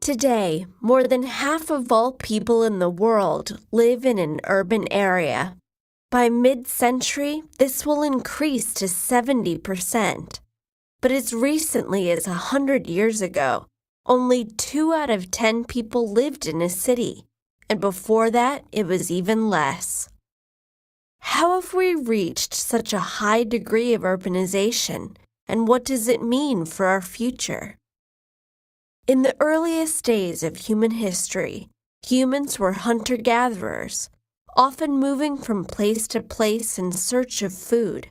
Today, more than half of all people in the world live in an urban area. By mid-century, this will increase to 70%. But as recently as 100 years ago, only 2 out of 10 people lived in a city, and before that, it was even less. How have we reached such a high degree of urbanization, and what does it mean for our future? In the earliest days of human history, humans were hunter-gatherers, often moving from place to place in search of food.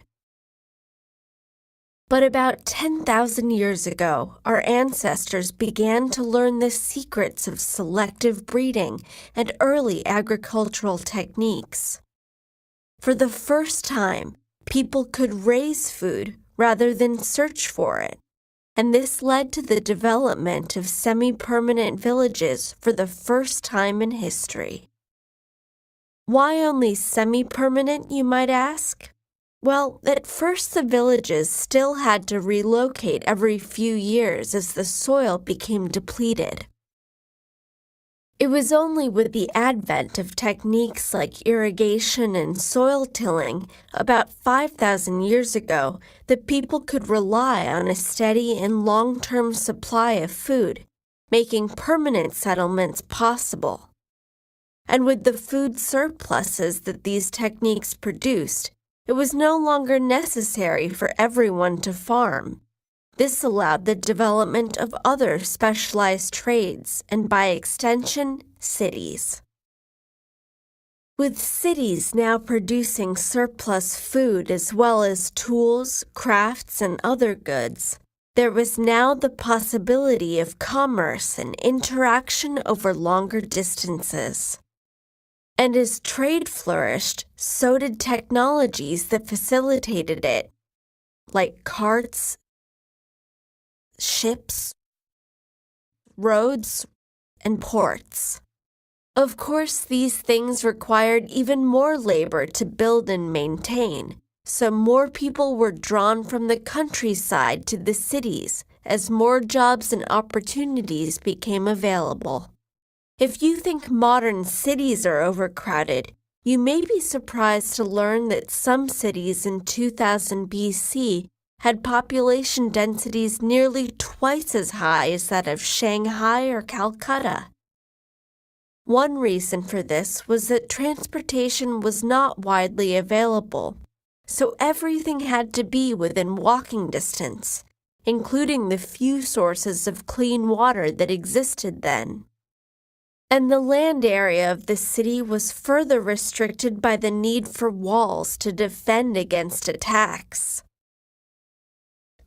But about 10,000 years ago, our ancestors began to learn the secrets of selective breeding and early agricultural techniques. For the first time, people could raise food rather than search for it, and this led to the development of semi-permanent villages for the first time in history. Why only semi-permanent, you might ask? Well, at first the villages still had to relocate every few years as the soil became depleted. It was only with the advent of techniques like irrigation and soil tilling about 5,000 years ago that people could rely on a steady and long-term supply of food, making permanent settlements possible. And with the food surpluses that these techniques produced, it was no longer necessary for everyone to farm. This allowed the development of other specialized trades and, by extension, cities. With cities now producing surplus food as well as tools, crafts, and other goods, there was now the possibility of commerce and interaction over longer distances. And as trade flourished, so did technologies that facilitated it, like carts, ships, roads, and ports. Of course, these things required even more labor to build and maintain, so more people were drawn from the countryside to the cities as more jobs and opportunities became available. If you think modern cities are overcrowded, you may be surprised to learn that some cities in 2000 BC had population densities nearly twice as high as that of Shanghai or Calcutta. One reason for this was that transportation was not widely available, so everything had to be within walking distance, including the few sources of clean water that existed then. And the land area of the city was further restricted by the need for walls to defend against attacks.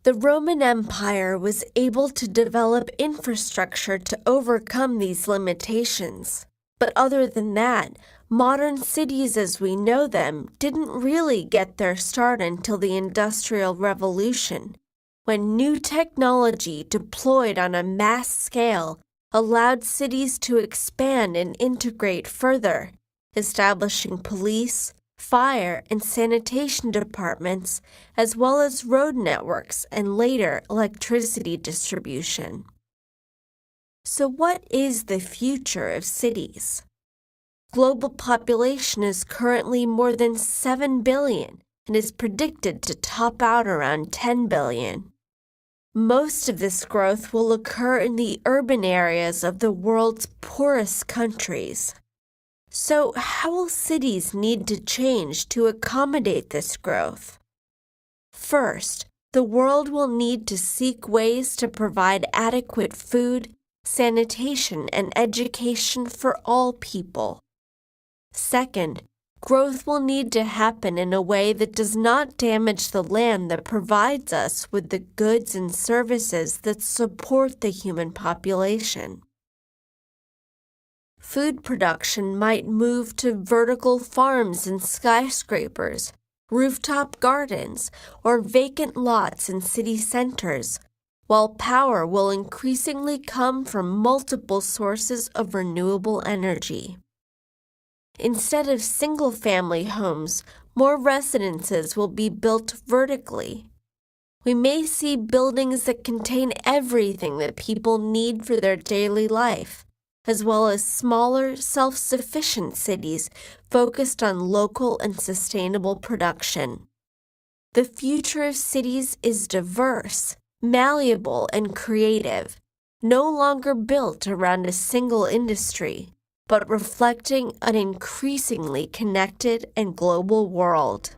The Roman Empire was able to develop infrastructure to overcome these limitations. But other than that, modern cities as we know them didn't really get their start until the Industrial Revolution, when new technology deployed on a mass scale allowed cities to expand and integrate further, establishing police, fire, and sanitation departments, as well as road networks and later electricity distribution. So what is the future of cities? Global population is currently more than 7 billion and is predicted to top out around 10 billion. Most of this growth will occur in the urban areas of the world's poorest countries. So how will cities need to change to accommodate this growth? First, the world will need to seek ways to provide adequate food, sanitation, and education for all people. Second, growth will need to happen in a way that does not damage the land that provides us with the goods and services that support the human population. Food production might move to vertical farms and skyscrapers, rooftop gardens, or vacant lots in city centers, while power will increasingly come from multiple sources of renewable energy. Instead of single-family homes, more residences will be built vertically. We may see buildings that contain everything that people need for their daily life, as well as smaller, self-sufficient cities focused on local and sustainable production. The future of cities is diverse, malleable, and creative, no longer built around a single industry, but reflecting an increasingly connected and global world.